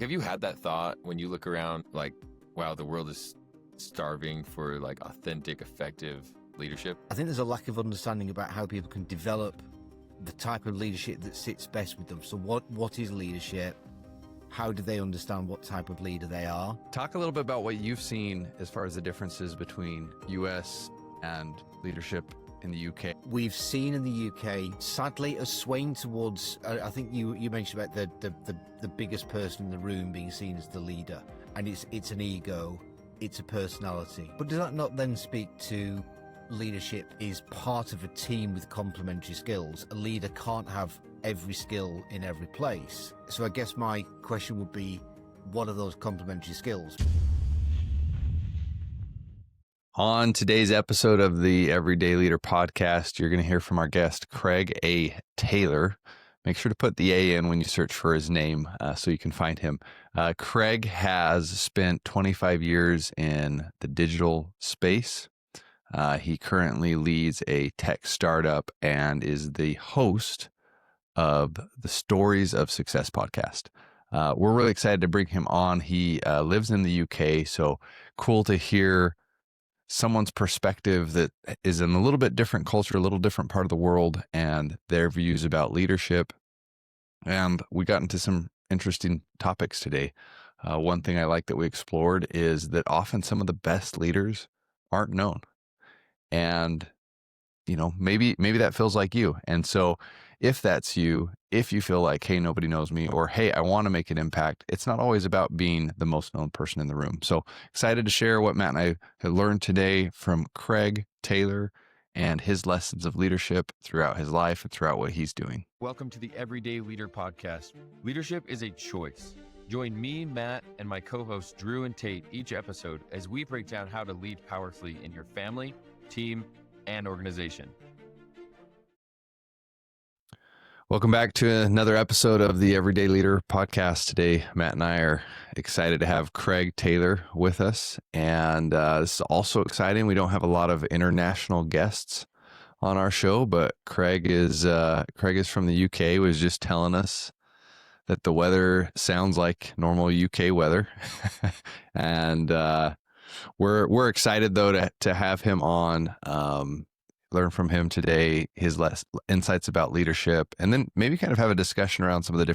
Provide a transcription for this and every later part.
Have you had that thought when you look around, like, wow, the world is starving for like authentic, effective leadership? I think there's a lack of understanding about how people can develop the type of leadership that sits best with them. So what is leadership? How do they understand what type of leader they are? Talk a little bit about what you've seen as far as the differences between US and leadership in the UK. We've seen in the UK, sadly, a swaying towards, I think you mentioned about the biggest person in the room being seen as the leader. And it's an ego, it's a personality. But does that not then speak to leadership is part of a team with complementary skills? A leader can't have every skill in every place. So I guess my question would be, what are those complementary skills? On today's episode of the Everyday Leader podcast, you're going to hear from our guest, Craig A. Taylor. Make sure to put the A in when you search for his name so you can find him. Craig has spent 25 years in the digital space. He currently leads a tech startup and is the host of the Stories of Success podcast. We're really excited to bring him on. He lives in the UK, so cool to hear someone's perspective that is in a little bit different culture, a little different part of the world, and their views about leadership. And we got into some interesting topics today. One thing I like that we explored is that often some of the best leaders aren't known. And, you know, maybe that feels like you. And so if that's you, if you feel like, hey, nobody knows me, or hey, I want to make an impact, it's not always about being the most known person in the room. So excited to share what Matt and I have learned today from Craig Taylor and his lessons of leadership throughout his life and throughout what he's doing. Welcome to the Everyday Leader podcast. Leadership is a choice. Join me, Matt, and my co-hosts Drew and Tate each episode as we break down how to lead powerfully in your family, team, and organization. Welcome back to another episode of the Everyday Leader podcast. Today, Matt and I are excited to have Craig Taylor with us. And this is also exciting. We don't have a lot of international guests on our show, but Craig is from the UK, was just telling us that the weather sounds like normal UK weather. And we're excited, though, to have him on, learn from him today, his insights about leadership, and then maybe kind of have a discussion around some of the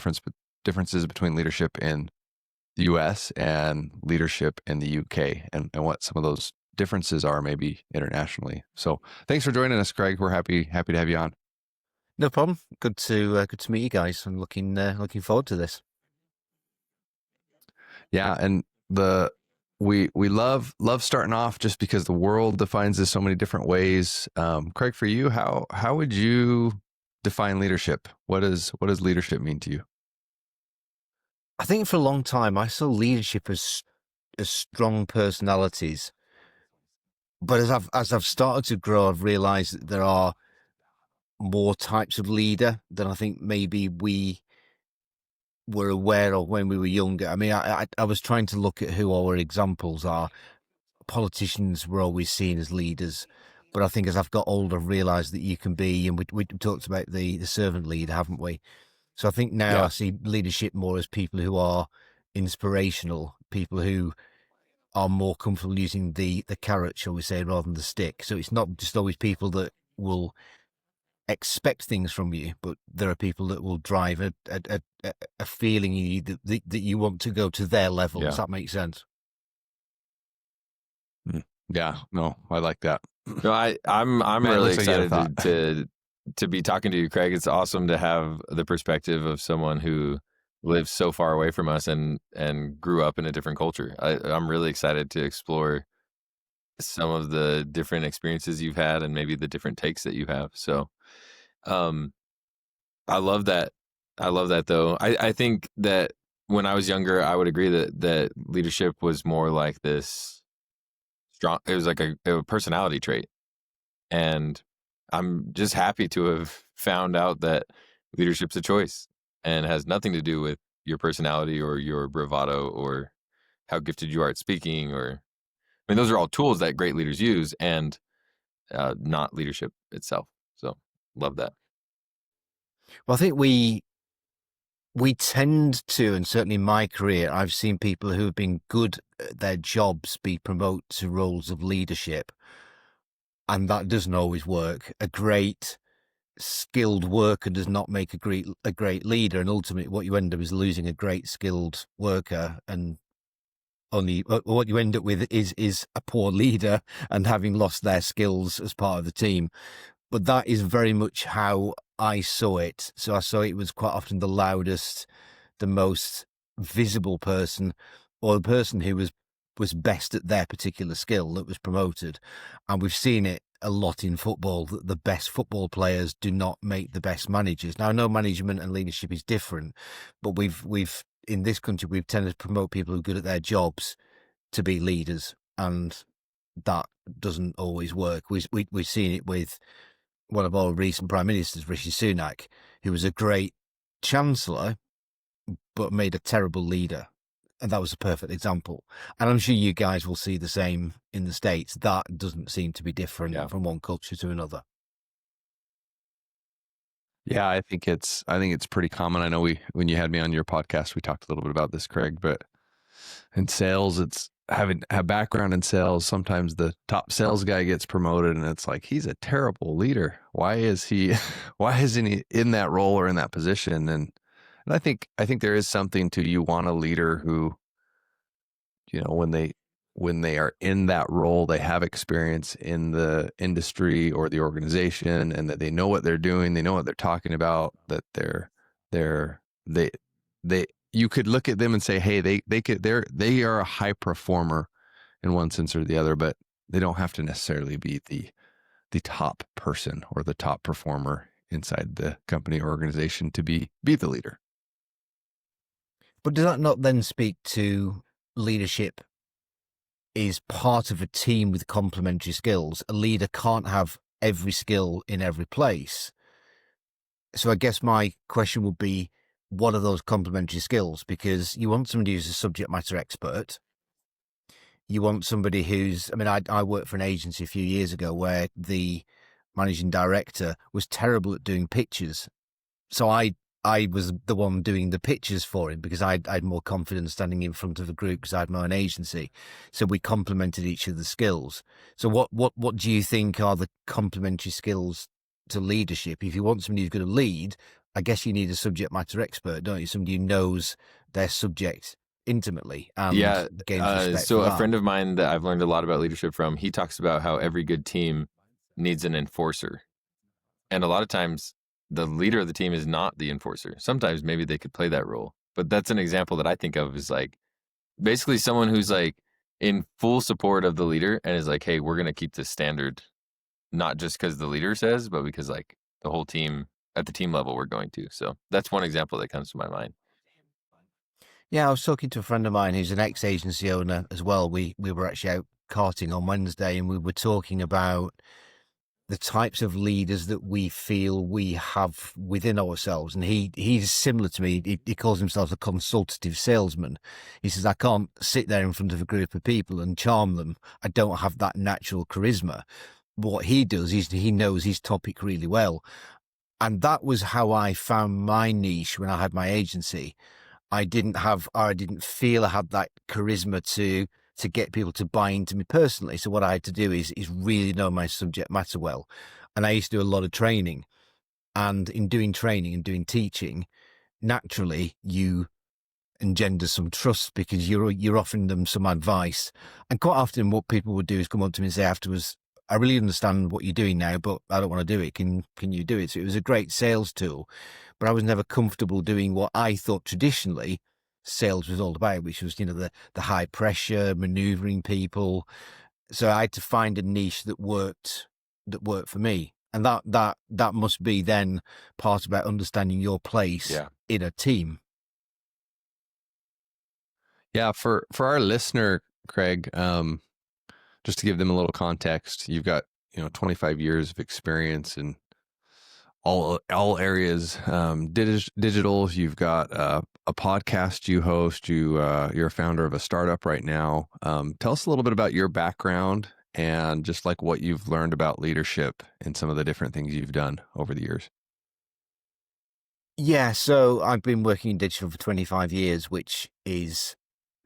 differences between leadership in the US and leadership in the UK, and what some of those differences are maybe internationally. So thanks for joining us, Craig. We're happy to have you on. No problem. Good to meet you guys. I'm looking forward to this. Yeah, and we love starting off just because the world defines this so many different ways. Craig, for you, how would you define leadership? What does leadership mean to you? I think for a long time I saw leadership as strong personalities, but as I've started to grow, I've realized that there are more types of leader than I think maybe we were aware of when we were younger. I mean, I was trying to look at who our examples are. Politicians were always seen as leaders, but I think as I've got older, I've realised that you can be, and we talked about the servant leader, haven't we? So I think now I see leadership more as people who are inspirational, people who are more comfortable using the carrot, shall we say, rather than the stick. So it's not just always people that will expect things from you, but there are people that will drive a feeling in you that you want to go to their level. Does that make sense? Yeah, no, I like that. No, I'm Man, really looks like you had excited to be talking to you, Craig. It's awesome to have the perspective of someone who lives so far away from us and grew up in a different culture. I'm really excited to explore some of the different experiences you've had and maybe the different takes that you have. So I love that. I love that, though. I think that when I was younger, I would agree that leadership was more like this strong. It was like a personality trait. And I'm just happy to have found out that leadership's a choice and has nothing to do with your personality or your bravado or how gifted you are at speaking. I mean, those are all tools that great leaders use, and not leadership itself. So love that. Well, I think we we tend to, and certainly in my career, I've seen people who have been good at their jobs be promoted to roles of leadership, and that doesn't always work. A great skilled worker does not make a great leader, and ultimately what you end up is losing a great skilled worker, and only what you end up with is a poor leader and having lost their skills as part of the team. But that is very much how I saw it. So I saw it was quite often the loudest, the most visible person, or the person who was best at their particular skill that was promoted. And we've seen it a lot in football, that the best football players do not make the best managers. Now, I know management and leadership is different, but we've in this country, we've tended to promote people who are good at their jobs to be leaders, and that doesn't always work. We've seen it with one of our recent prime ministers, Rishi Sunak, who was a great chancellor, but made a terrible leader. And that was a perfect example. And I'm sure you guys will see the same in the States. That doesn't seem to be different from one culture to another. Yeah, I think it's pretty common. I know when you had me on your podcast, we talked a little bit about this, Craig, but in sales, it's having a background in sales. Sometimes the top sales guy gets promoted and it's like, he's a terrible leader. Why isn't he in that role or in that position? And I think there is something to, you want a leader who, when they are in that role, they have experience in the industry or the organization, and that they know what they're doing, they know what they're talking about, that they you could look at them and say, hey, they are a high performer in one sense or the other, but they don't have to necessarily be the top person or the top performer inside the company or organization to be the leader. But does that not then speak to leadership is part of a team with complementary skills? A leader can't have every skill in every place. So I guess my question would be, what are those complementary skills? Because you want somebody who's a subject matter expert. You want somebody who's, I worked for an agency a few years ago where the managing director was terrible at doing pictures. So I was the one doing the pictures for him because I had more confidence standing in front of a group because I had my own agency. So we complemented each other's skills. So what do you think are the complementary skills to leadership? If you want somebody who's going to lead, I guess you need a subject matter expert, don't you? Somebody who knows their subject intimately and gains respect. So a friend of mine that I've learned a lot about leadership from, he talks about how every good team needs an enforcer. And a lot of times the leader of the team is not the enforcer. Sometimes maybe they could play that role. But that's an example that I think of as like basically someone who's like in full support of the leader and is like, hey, we're going to keep this standard, not just because the leader says, but because like the whole team at the team level we're going to. So that's one example that comes to my mind. Yeah, I was talking to a friend of mine who's an ex-agency owner as well. We were actually out karting on Wednesday, and we were talking about the types of leaders that we feel we have within ourselves. And he's similar to me. He calls himself a consultative salesman. He says, I can't sit there in front of a group of people and charm them. I don't have that natural charisma. But what he does is he knows his topic really well. And that was how I found my niche when I had my agency. I didn't feel I had that charisma to get people to buy into me personally. So what I had to do is really know my subject matter well. And I used to do a lot of training. And in doing training and doing teaching, naturally you engender some trust because you're offering them some advice. And quite often what people would do is come up to me and say afterwards, I really understand what you're doing now, but I don't want to do it. Can you do it? So it was a great sales tool, but I was never comfortable doing what I thought traditionally sales was all about, which was, the high pressure, maneuvering people. So I had to find a niche that worked for me. And that must be then part about understanding your place in a team. Yeah. For our listener, Craig, just to give them a little context, you've got 25 years of experience in all areas, digital. You've got a podcast you host. You're a founder of a startup right now. Tell us a little bit about your background and just like what you've learned about leadership and some of the different things you've done over the years. Yeah, so I've been working in digital for 25 years, which is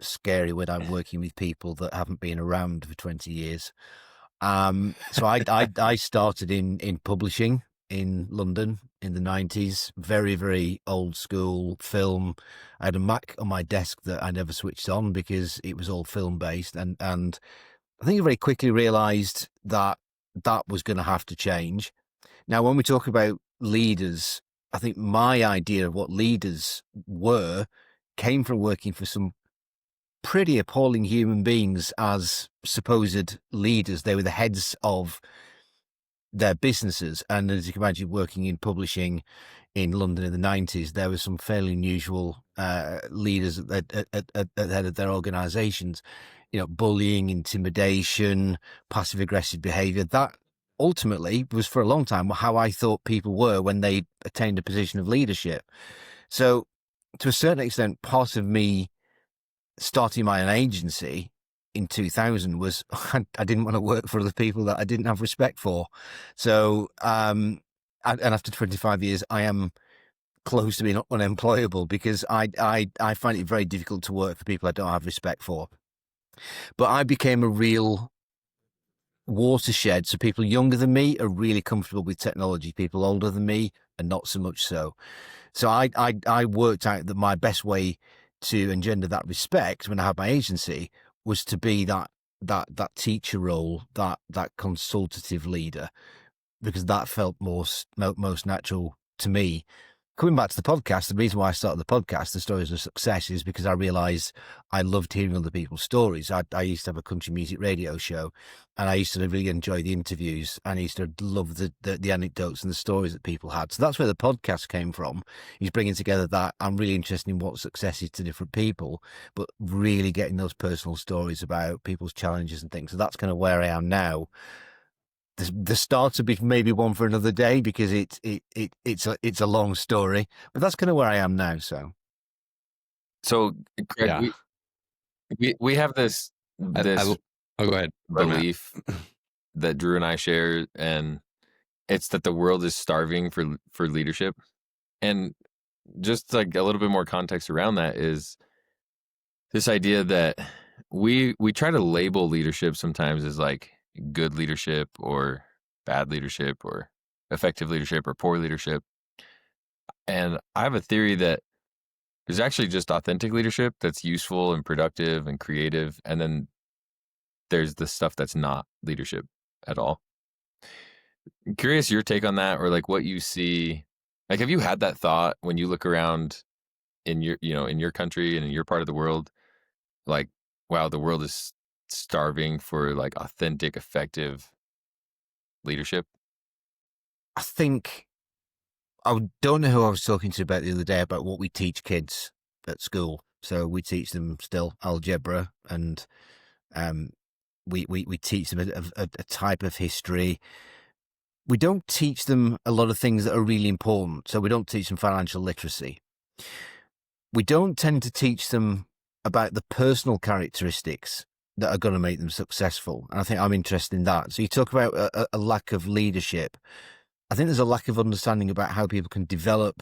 scary when I'm working with people that haven't been around for 20 years. So I started in publishing in London in the 90s, very, very old school film. I had a Mac on my desk that I never switched on because it was all film based. And I think I very quickly realized that that was going to have to change. Now, when we talk about leaders, I think my idea of what leaders were came from working for some pretty appalling human beings as supposed leaders. They were the heads of their businesses. And as you can imagine, working in publishing in London in the 90s, there were some fairly unusual leaders at the head of their organizations, bullying, intimidation, passive aggressive behavior. That ultimately was for a long time how I thought people were when they attained a position of leadership. So to a certain extent, part of me starting my own agency in 2000 was I didn't want to work for other people that I didn't have respect for. So, and after 25 years, I am close to being unemployable because I find it very difficult to work for people I don't have respect for. But I became a real watershed. So people younger than me are really comfortable with technology. People older than me are not so much so. So I worked out that my best way to engender that respect when I had my agency was to be that teacher role, that consultative leader, because that felt most natural to me. Coming back to the podcast, the reason why I started the podcast, The Stories of Success, is because I realized I loved hearing other people's stories. I used to have a country music radio show, and I used to really enjoy the interviews, and I used to love the anecdotes and the stories that people had. So that's where the podcast came from. He's bringing together that I'm really interested in what success is to different people, but really getting those personal stories about people's challenges and things. So that's kind of where I am now. The start will be maybe one for another day because it's a long story, but that's kind of where I am now. So Craig, Yeah. we have this Oh, go ahead. belief that Drew and I share, and it's that the world is starving for leadership. And just like a little bit more context around that is this idea that we try to label leadership sometimes as like good leadership or bad leadership or effective leadership or poor leadership. And I have a theory that there's actually just authentic leadership that's useful and productive and creative. And then there's the stuff that's not leadership at all. I'm curious your take on that, or like what you see. Like, have you had that thought when you look around in your country and in your part of the world? Like, wow, the world is starving for like authentic, effective leadership. I think I don't know who I was talking to about the other day about what we teach kids at school. So we teach them still algebra, and we teach them a type of history. We don't teach them a lot of things that are really important. So we don't teach them financial literacy. We don't tend to teach them about the personal characteristics that are going to make them successful. And I think I'm interested in that. So you talk about a lack of leadership. I think there's a lack of understanding about how people can develop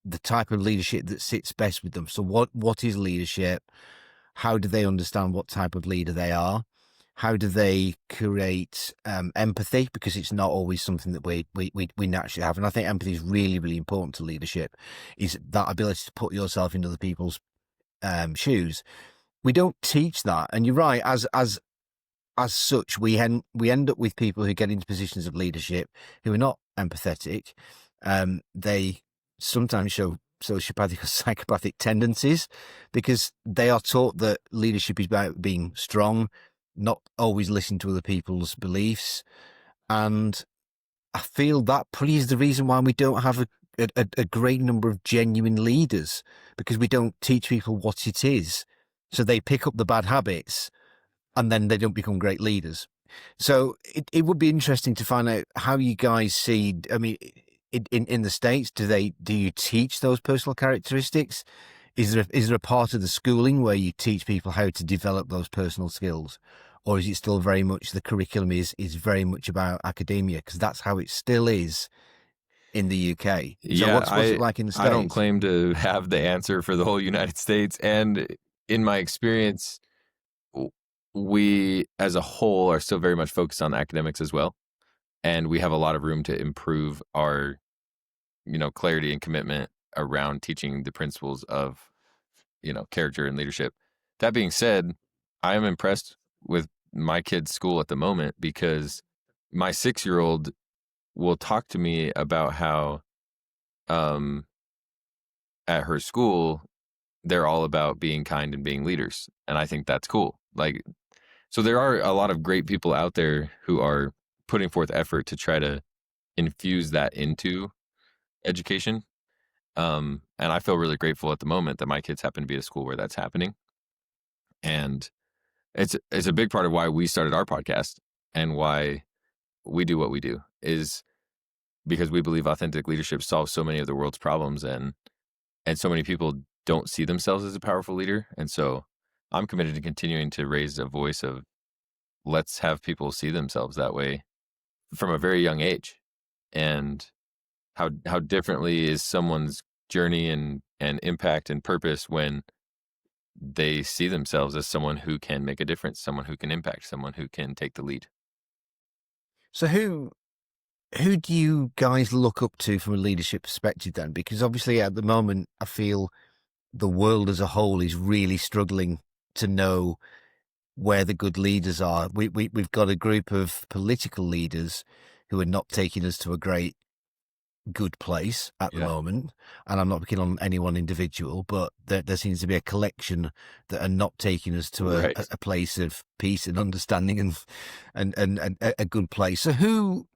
the type of leadership that sits best with them. So what is leadership? How do they understand what type of leader they are? How do they create empathy? Because it's not always something that we naturally have. And I think empathy is really, really important to leadership, is that ability to put yourself in other people's shoes. We don't teach that. And you're right, as such, we end up with people who get into positions of leadership who are not empathetic. They sometimes show sociopathic or psychopathic tendencies because they are taught that leadership is about being strong, not always listen to other people's beliefs. And I feel that probably is the reason why we don't have a great number of genuine leaders, because we don't teach people what it is. So they pick up the bad habits and then they don't become great leaders. So it would be interesting to find out how you guys see, I mean, in the States, do you teach those personal characteristics? Is there a part of the schooling where you teach people how to develop those personal skills? Or is it still very much the curriculum is very much about academia? Because that's how it still is in the UK. So Yeah, what's it like in the States? I don't claim to have the answer for the whole United States. And in my experience, we as a whole are still very much focused on the academics as well. And we have a lot of room to improve our, clarity and commitment around teaching the principles of, character and leadership. That being said, I am impressed with my kid's school at the moment because my 6-year-old will talk to me about how um, at her school, they're all about being kind and being leaders. And I think that's cool. Like, so there are a lot of great people out there who are putting forth effort to try to infuse that into education. And I feel really grateful at the moment that my kids happen to be at a school where that's happening. And it's a big part of why we started our podcast and why we do what we do is because we believe authentic leadership solves so many of the world's problems, and so many people don't see themselves as a powerful leader. And so I'm committed to continuing to raise a voice of let's have people see themselves that way from a very young age. And how differently is someone's journey and impact and purpose when they see themselves as someone who can make a difference, someone who can impact, someone who can take the lead. So who do you guys look up to from a leadership perspective then? Because obviously at the moment, I feel the world as a whole is really struggling to know where the good leaders are. We've got a group of political leaders who are not taking us to a great good place at the moment, and I'm not picking on any one individual, but there seems to be a collection that are not taking us to a place of peace and understanding and a good place. So who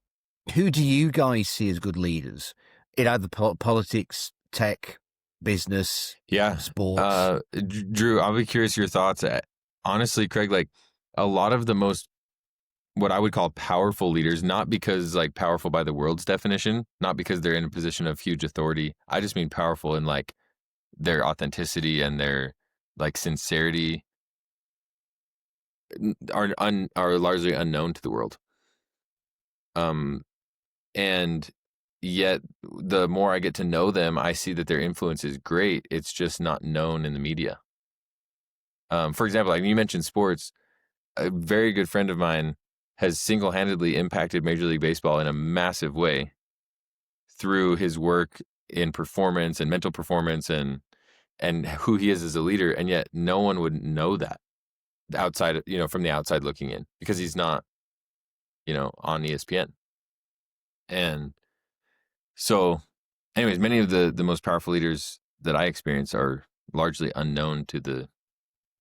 do you guys see as good leaders in either politics, tech, business, sports? Drew, I'll be curious your thoughts. Honestly, Craig, like a lot of the most what I would call powerful leaders, not because like powerful by the world's definition, not because they're in a position of huge authority. I just mean powerful in like their authenticity and their like sincerity are largely unknown to the world. And yet the more I get to know them, I see that their influence is great. It's just not known in the media. For example, like you mentioned sports, a very good friend of mine has single-handedly impacted Major League Baseball in a massive way through his work in performance and mental performance and who he is as a leader. And yet no one would know that outside, from the outside looking in, because he's not, on ESPN. And so anyways, many of the most powerful leaders that I experience are largely unknown to the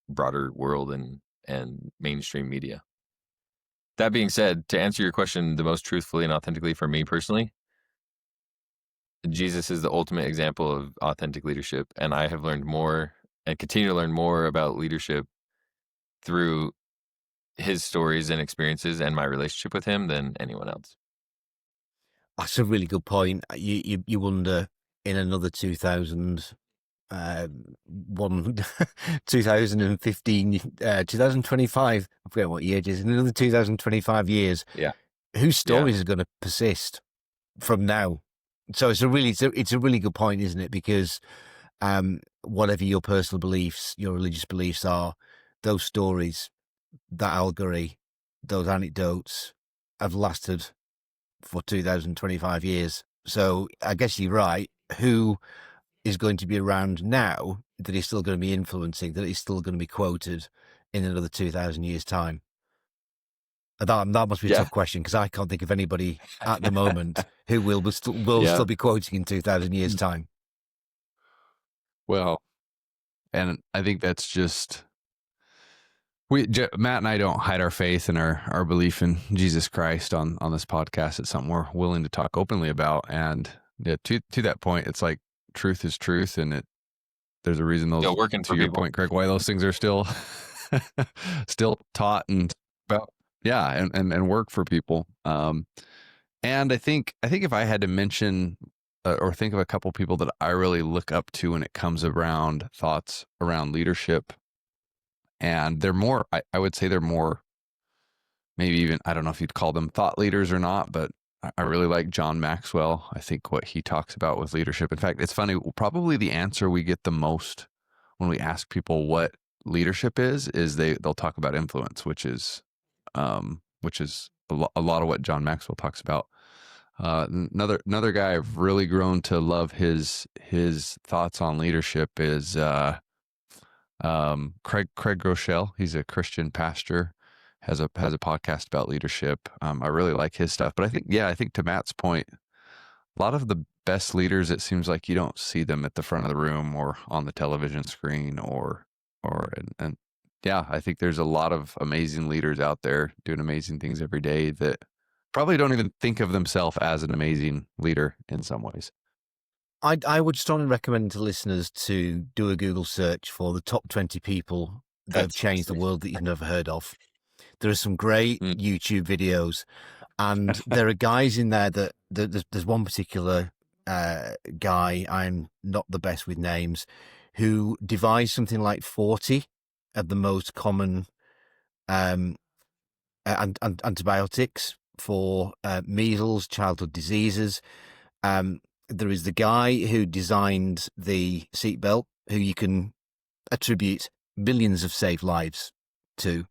broader world and mainstream media. That being said, to answer your question the most truthfully and authentically for me personally, Jesus is the ultimate example of authentic leadership. And I have learned more and continue to learn more about leadership through his stories and experiences and my relationship with him than anyone else. That's a really good point. You wonder in another 2015, 2025, I forget what year it is, in another 2025 years, whose stories are going to persist from now? So it's a really good point, isn't it? Because whatever your personal beliefs, your religious beliefs are, those stories, that allegory, those anecdotes have lasted for 2025 years. So I guess you're right. Who is going to be around now that is still going to be influencing, that is still going to be quoted in another 2,000 years' time? That must be a tough question, because I can't think of anybody at the moment who will still be quoting in 2,000 years' time. Well, and I think that's just Matt and I don't hide our faith and our belief in Jesus Christ on this podcast. It's something we're willing to talk openly about. And to that point, it's like truth is truth, and there's a reason those, working to your point, Craig, why those things are still taught and about, and work for people. And I think if I had to mention or think of a couple people that I really look up to when it comes around thoughts around leadership, and they're more, I would say they're more, maybe even, I don't know if you'd call them thought leaders or not, but I really like John Maxwell. I think what he talks about with leadership. In fact, it's funny. Probably the answer we get the most when we ask people what leadership is they'll talk about influence, which is a lot of what John Maxwell talks about. Another guy I've really grown to love his thoughts on leadership is Craig Groeschel. He's a Christian pastor, has a podcast about leadership. I really like his stuff. But I think to Matt's point, a lot of the best leaders, it seems like you don't see them at the front of the room or on the television screen and yeah, I think there's a lot of amazing leaders out there doing amazing things every day that probably don't even think of themselves as an amazing leader in some ways. I would strongly recommend to listeners to do a Google search for the top 20 people that have changed the world that you've never heard of. There are some great YouTube videos, and there are guys in there that there's one particular guy, I'm not the best with names, who devised something like 40 of the most common antibiotics for measles, childhood diseases. There is the guy who designed the seatbelt, who you can attribute millions of saved lives to.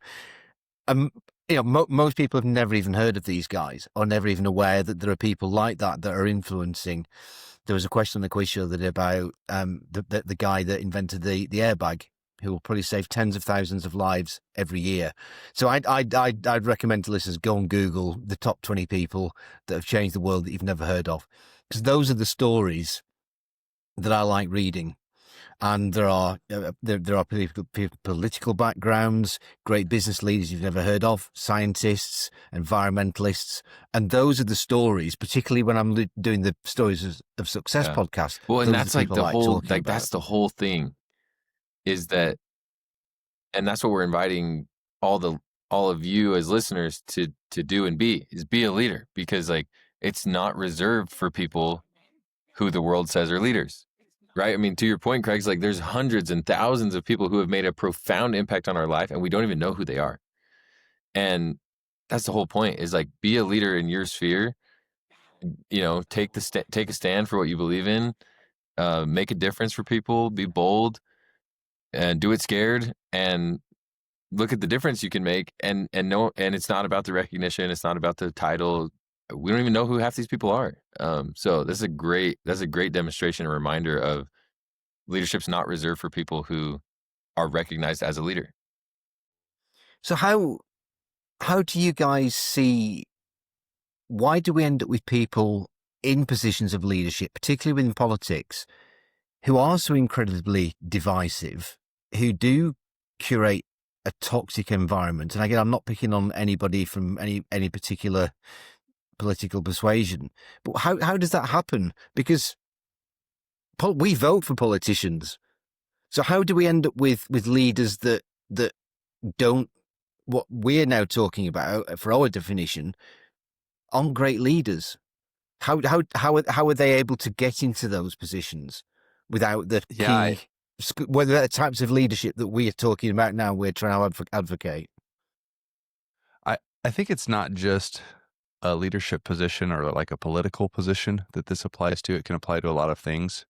Most people have never even heard of these guys, or never even aware that there are people like that are influencing. There was a question on the quiz show the other day about the guy that invented the airbag, who will probably save tens of thousands of lives every year. So I'd recommend to listeners go and Google the top 20 people that have changed the world that you've never heard of, because those are the stories that I like reading. And there are political backgrounds, great business leaders you've never heard of, scientists, environmentalists, and those are the stories. Particularly when I'm doing the Stories of Success podcast. Well, and that's like the whole that's the whole thing. Is that, and that's what we're inviting all of you as listeners to do and be a leader, because like it's not reserved for people who the world says are leaders, right? I mean, to your point, Craig's like there's hundreds and thousands of people who have made a profound impact on our life, and we don't even know who they are. And that's the whole point, is like be a leader in your sphere. Take a stand for what you believe in, make a difference for people, be bold. And do it scared, and look at the difference you can make, and it's not about the recognition, it's not about the title. We don't even know who half these people are. So that's a great demonstration, a reminder of leadership's not reserved for people who are recognized as a leader. So how do you guys see, why do we end up with people in positions of leadership, particularly within politics, who are so incredibly divisive, who do curate a toxic environment? And again, I'm not picking on anybody from any particular political persuasion, but how does that happen? Because we vote for politicians. So how do we end up with leaders that don't, what we're now talking about for our definition, aren't great leaders? How are they able to get into those positions without the key, whether the types of leadership that we are talking about now, we're trying to advocate? I think it's not just a leadership position or like a political position that this applies to. It can apply to a lot of things.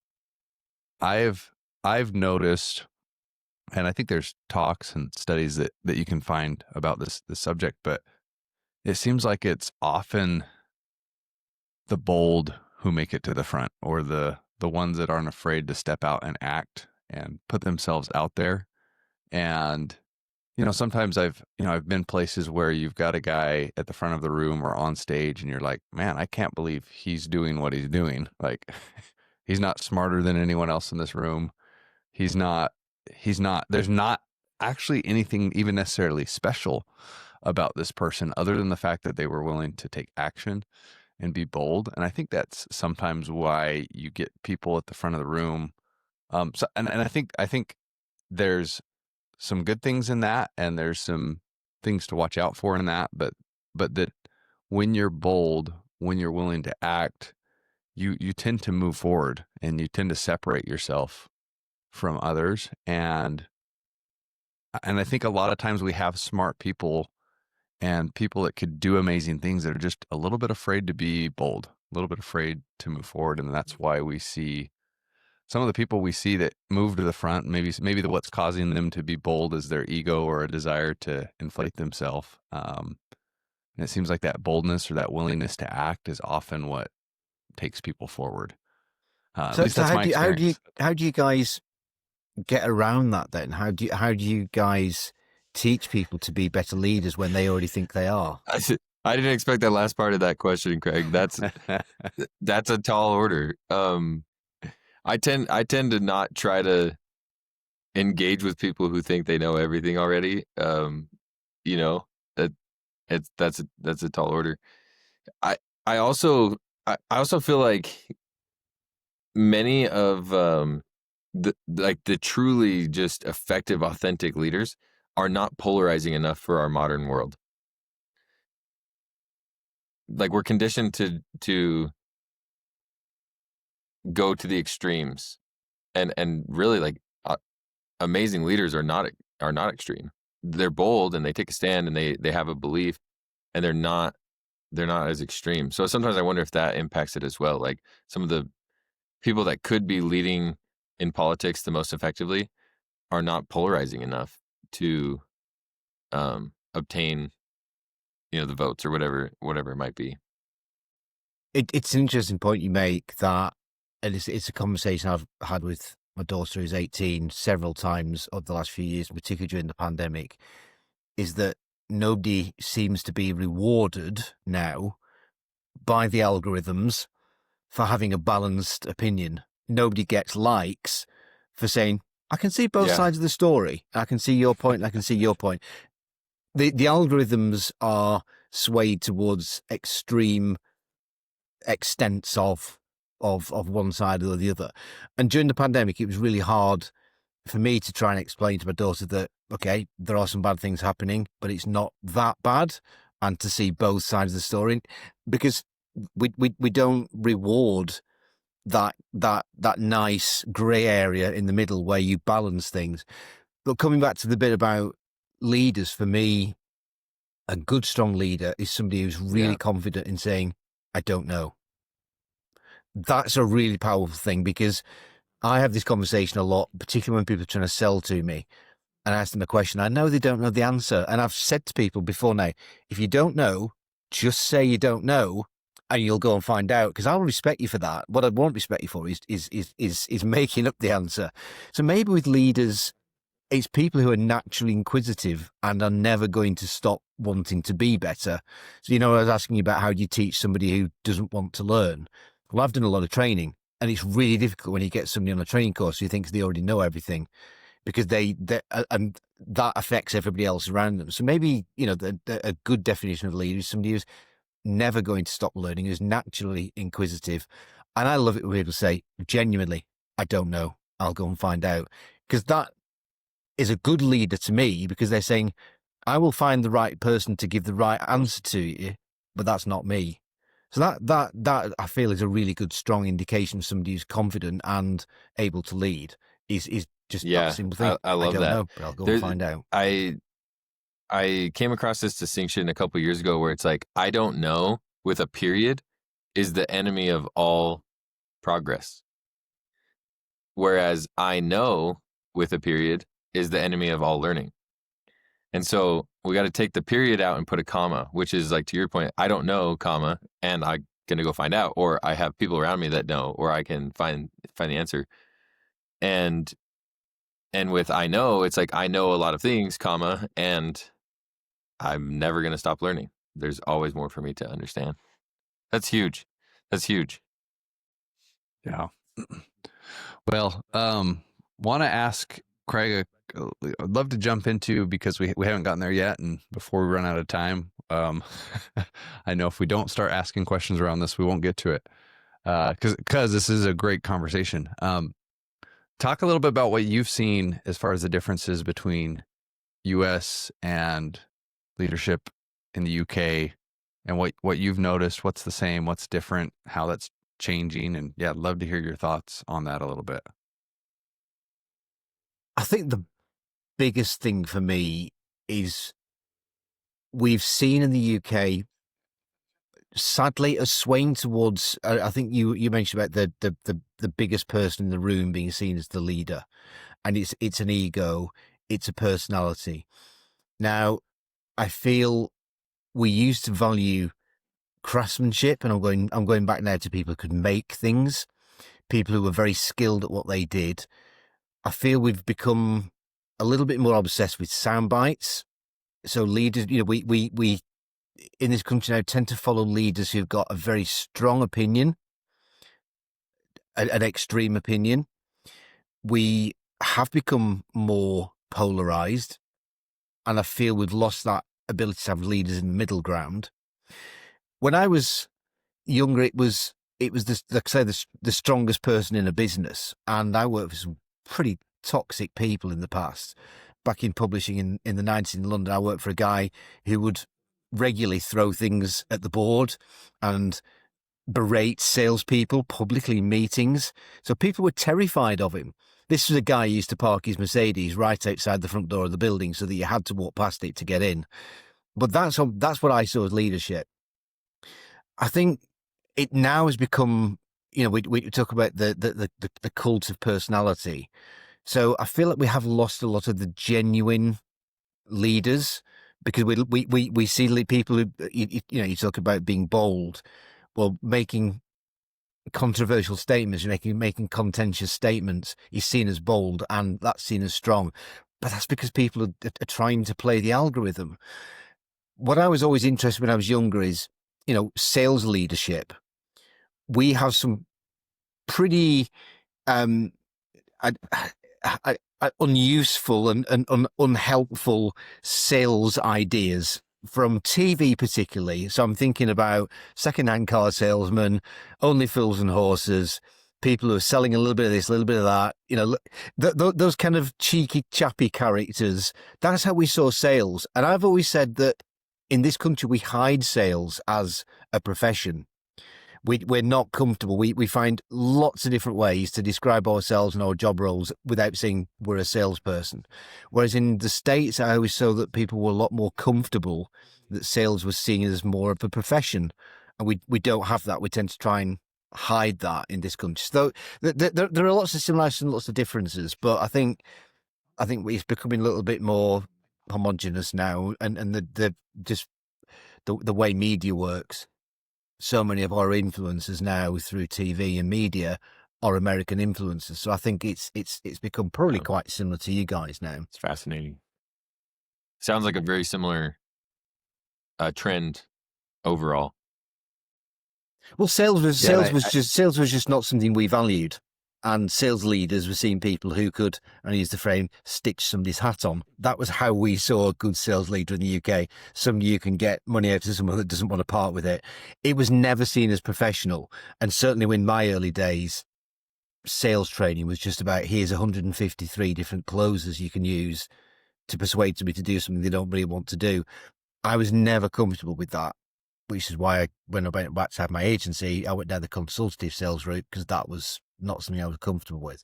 I've noticed, and I think there's talks and studies that you can find about this subject, but it seems like it's often the bold who make it to the front, or the ones that aren't afraid to step out and act and put themselves out there. And, sometimes I've been places where you've got a guy at the front of the room or on stage and you're like, man, I can't believe he's doing what he's doing. Like, he's not smarter than anyone else in this room. There's not actually anything even necessarily special about this person other than the fact that they were willing to take action and be bold. And I think that's sometimes why you get people at the front of the room. And I think there's some good things in that, and there's some things to watch out for in that, but that when you're bold, when you're willing to act, you tend to move forward and you tend to separate yourself from others. And I think a lot of times we have smart people and people that could do amazing things that are just a little bit afraid to be bold, a little bit afraid to move forward. And that's why we see some of the people we see that move to the front. Maybe what's causing them to be bold is their ego or a desire to inflate themselves. And it seems like that boldness or that willingness to act is often what takes people forward. At least that's my experience. How do you guys get around that then? How do you guys teach people to be better leaders when they already think they are? I didn't expect that last part of that question, Craig. That's a tall order. I tend to not try to engage with people who think they know everything already. You know, that's a tall order. I also feel like many of the truly just effective, authentic leaders are not polarizing enough for our modern world. Like, we're conditioned to go to the extremes, and really, like, amazing leaders are not extreme. They're bold and they take a stand and they have a belief, and they're not as extreme. So sometimes I wonder if that impacts it as well. Like, some of the people that could be leading in politics the most effectively are not polarizing enough to obtain, the votes or whatever it might be. It's an interesting point you make that, and it's a conversation I've had with my daughter who's 18 several times over the last few years, particularly during the pandemic, is that nobody seems to be rewarded now by the algorithms for having a balanced opinion. Nobody gets likes for saying, I can see both sides of the story. I can see your point and I can see your point. The algorithms are swayed towards extreme extents of one side or the other. And during the pandemic, it was really hard for me to try and explain to my daughter that, okay, there are some bad things happening, but it's not that bad, and to see both sides of the story, because we don't reward that nice grey area in the middle where you balance things. But coming back to the bit about leaders, for me, a good, strong leader is somebody who's really confident in saying, I don't know. That's a really powerful thing, because I have this conversation a lot, particularly when people are trying to sell to me, and I ask them a question. I know they don't know the answer. And I've said to people before now, if you don't know, just say you don't know, and you'll go and find out, because I'll respect you for that. What I won't respect you for is making up the answer. So maybe with leaders, it's people who are naturally inquisitive and are never going to stop wanting to be better. So, I was asking you about how do you teach somebody who doesn't want to learn? Well, I've done a lot of training, and it's really difficult when you get somebody on a training course who thinks they already know everything, because and that affects everybody else around them. So maybe, a good definition of leader is somebody who's never going to stop learning, who's naturally inquisitive. And I love it when people say, genuinely, I don't know, I'll go and find out. Because that is a good leader to me, because they're saying, I will find the right person to give the right answer to you, but that's not me. So that I feel is a really good, strong indication of somebody who's confident and able to lead, is just that simple thing. I love don't that. know, but I'll go and find out. I came across this distinction a couple years ago where it's like, I don't know with a period is the enemy of all progress. Whereas I know with a period is the enemy of all learning. And so we got to take the period out and put a comma, which is like, to your point, I don't know, comma, and I'm going to go find out, or I have people around me that know, or I can find the answer. And with I know, it's like, I know a lot of things, comma, and I'm never going to stop learning. There's always more for me to understand. That's huge. Yeah. Well, want to ask Craig, I'd love to jump into, because we haven't gotten there yet, and before we run out of time, I know if we don't start asking questions around this, we won't get to it, because this is a great conversation. Talk a little bit about what you've seen as far as the differences between U.S. and leadership in the UK, and what you've noticed, what's the same, what's different, how that's changing. And I'd love to hear your thoughts on that a little bit. I think the biggest thing for me is we've seen in the UK, sadly, a swaying towards. I think you mentioned about the biggest person in the room being seen as the leader, and it's an ego, it's a personality. Now, I feel we used to value craftsmanship, and I'm going back now to people who could make things, people who were very skilled at what they did. I feel we've become a little bit more obsessed with sound bites. So leaders, we in this country now tend to follow leaders who've got a very strong opinion, an extreme opinion. We have become more polarized, and I feel we've lost that ability to have leaders in the middle ground. When I was younger, it was like I say, the strongest person in a business, and I worked for some pretty toxic people in the past. Back in publishing in the 90s in London, I worked for a guy who would regularly throw things at the board and berate salespeople publicly in meetings. So people were terrified of him. This was a guy who used to park his Mercedes right outside the front door of the building so that you had to walk past it to get in. But that's what I saw as leadership. I think it now has become, we talk about the cult of personality. So I feel like we have lost a lot of the genuine leaders, because we see people who, you talk about being bold, well, making controversial statements, making contentious statements is seen as bold, and that's seen as strong. But that's because people are trying to play the algorithm. What I was always interested in when I was younger is, sales leadership. We have some pretty unuseful and unhelpful sales ideas from TV particularly. So I'm thinking about second-hand car salesmen, only fools and horses, people who are selling a little bit of this, a little bit of that, those kind of cheeky, chappy characters. That's how we saw sales. And I've always said that in this country, we hide sales as a profession. We're not comfortable. We find lots of different ways to describe ourselves and our job roles without saying we're a salesperson. Whereas in the States, I always saw that people were a lot more comfortable, that sales was seen as more of a profession. And we don't have that. We tend to try and hide that in this country. So there are lots of similarities and lots of differences, but I think it's becoming a little bit more homogenous now, and the way media works. So many of our influencers now through TV and media are American influencers. So I think it's become probably quite similar to you guys now. It's fascinating. Sounds like a very similar trend overall. Well, sales was just not something we valued, and sales leaders were seeing people who could, and I use the frame, stitch somebody's hat on. That was how we saw a good sales leader in the UK. Somebody you can get money out of someone that doesn't want to part with it. It was never seen as professional, and certainly in my early days, sales training was just about, here's 153 different closers you can use to persuade somebody to do something they don't really want to do. I was never comfortable with that, which is why when I went back to have my agency, I went down the consultative sales route, because that was not something I was comfortable with.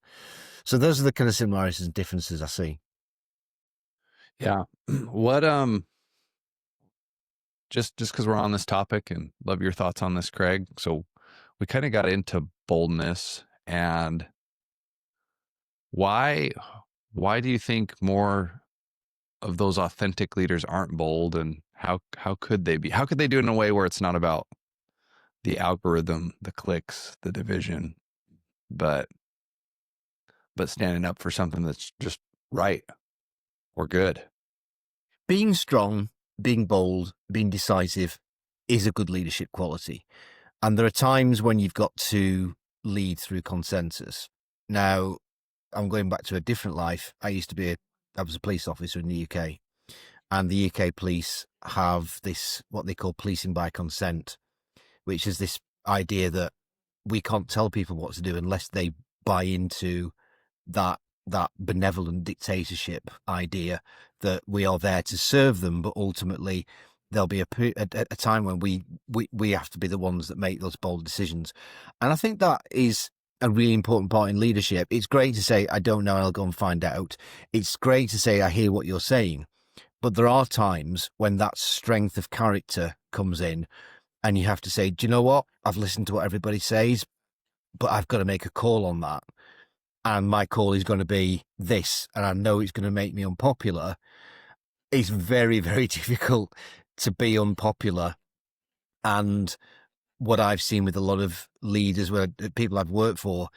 So those are the kind of similarities and differences I see. Yeah. What, just because we're on this topic, and love your thoughts on this, Craig. So we kind of got into boldness, and why do you think more of those authentic leaders aren't bold, and how could they be? How could they do it in a way where it's not about the algorithm, the clicks, the division, but standing up for something that's just right or good? Being strong, being bold, being decisive is a good leadership quality. And there are times when you've got to lead through consensus. Now, I'm going back to a different life. I was a police officer in the UK, and the UK police have this, what they call policing by consent, which is this idea that we can't tell people what to do unless they buy into that benevolent dictatorship idea, that we are there to serve them, but ultimately there'll be a time when we have to be the ones that make those bold decisions. And I think that is a really important part in leadership. It's great to say, I don't know, I'll go and find out. It's great to say, I hear what you're saying. But there are times when that strength of character comes in and you have to say, do you know what? I've listened to what everybody says, but I've got to make a call on that. And my call is going to be this, and I know it's going to make me unpopular. It's very, very difficult to be unpopular. And what I've seen with a lot of leaders, where people I've worked for,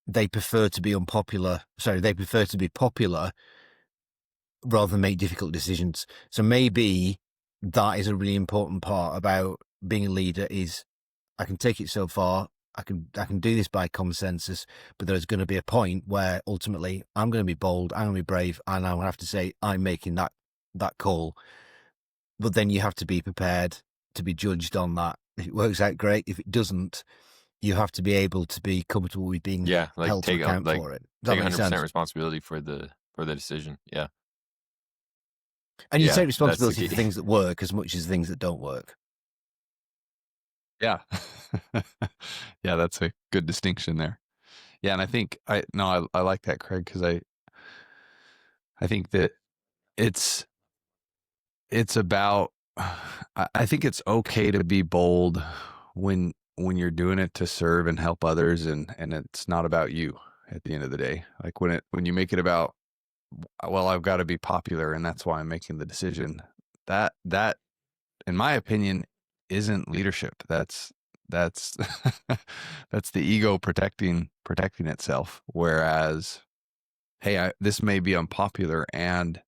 they prefer to be unpopular. Sorry, they prefer to be popular rather than make difficult decisions. So maybe that is a really important part about being a leader is I can take it so far. I can do this by consensus, but there's going to be a point where ultimately I'm going to be bold, I'm going to be brave, and I'm going to have to say I'm making that call. But then you have to be prepared to be judged on that. If it works out, great. If it doesn't, you have to be able to be comfortable with being held to account for it. Does take that make 100% sense? responsibility for the decision. Yeah. And you Yeah, take that's the responsibility key. for things that work as much as things that don't work. Yeah. Yeah, that's a good distinction there. Yeah, and I think I like that, Craig, because I think that it's about I think it's okay to be bold when you're doing it to serve and help others, and it's not about you at the end of the day. Like when you make it about, well, I've got to be popular and that's why I'm making the decision. That in my opinion isn't leadership. That's that's the ego protecting itself. Whereas, hey, this may be unpopular and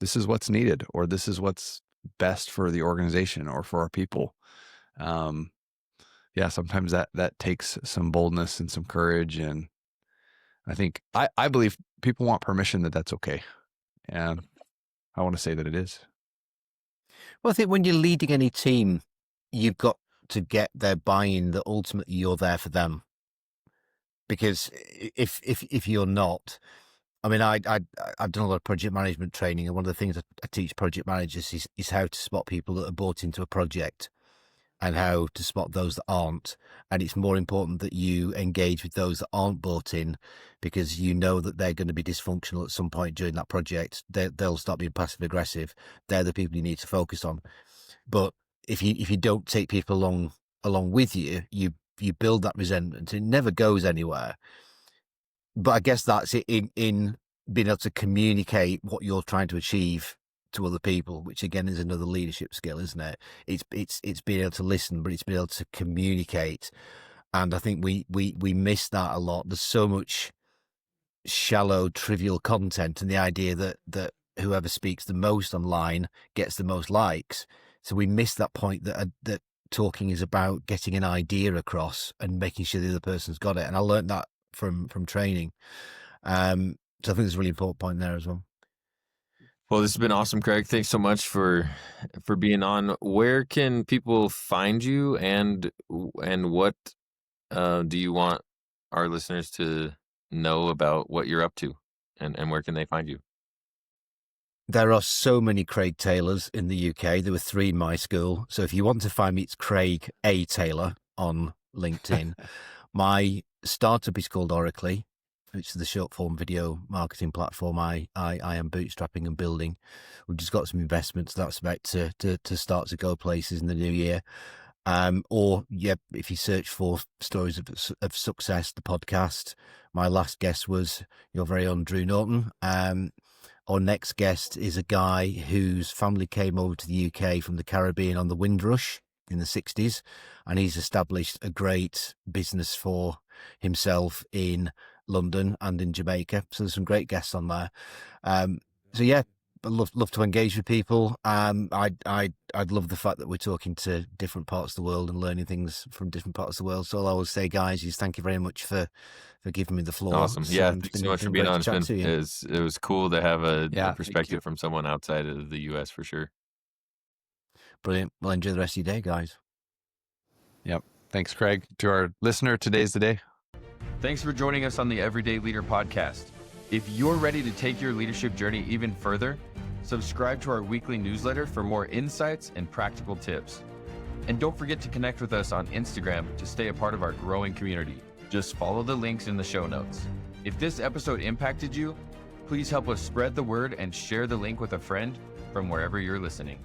this is what's needed, or this is what's best for the organization or for our people. Yeah, sometimes that takes some boldness and some courage. And I think, I believe people want permission that that's okay. And I want to say that it is. Well, I think when you're leading any team, you've got to get their buy-in that ultimately you're there for them. Because if you're not, I mean, I've done a lot of project management training, and one of the things I teach project managers is how to spot people that are bought into a project and how to spot those that aren't. And it's more important that you engage with those that aren't bought in, because you know that they're going to be dysfunctional at some point during that project. They'll start being passive aggressive. They're the people you need to focus on. But if you don't take people along with you, you build that resentment. It never goes anywhere. But I guess that's it in being able to communicate what you're trying to achieve to other people, which again is another leadership skill, isn't it? It's being able to listen, but it's being able to communicate. And I think we miss that a lot. There's so much shallow, trivial content, and the idea that whoever speaks the most online gets the most likes. So we miss that point that talking is about getting an idea across and making sure the other person's got it. And I learned that from training. So I think there's a really important point there as well. Well, this has been awesome, Craig. Thanks so much for being on. Where can people find you, and what do you want our listeners to know about what you're up to, and where can they find you? There are so many Craig Taylors in the UK. There were 3 in my school. So if you want to find me, it's Craig A. Taylor on LinkedIn. My startup is called Oracly, which is the short form video marketing platform I am bootstrapping and building. We've just got some investments that's about to start to go places in the new year. Or if you search for Stories of Success, the podcast, my last guest was your very own Drew Norton. Our next guest is a guy whose family came over to the UK from the Caribbean on the Windrush in the 60s, and he's established a great business for himself in London and in Jamaica. So there's some great guests on there. So yeah, I love to engage with people. I'd love the fact that we're talking to different parts of the world and learning things from different parts of the world. So all I always say, guys, is thank you very much for giving me the floor. Awesome. Yeah, thanks so much for being on. It was cool to have a perspective from someone outside of the US for sure. Brilliant. Well, enjoy the rest of your day, guys. Yep. Thanks, Craig. To our listener, today's the day. Thanks for joining us on the Everyday Leader podcast. If you're ready to take your leadership journey even further, subscribe to our weekly newsletter for more insights and practical tips. And don't forget to connect with us on Instagram to stay a part of our growing community. Just follow the links in the show notes. If this episode impacted you, please help us spread the word and share the link with a friend, from wherever you're listening.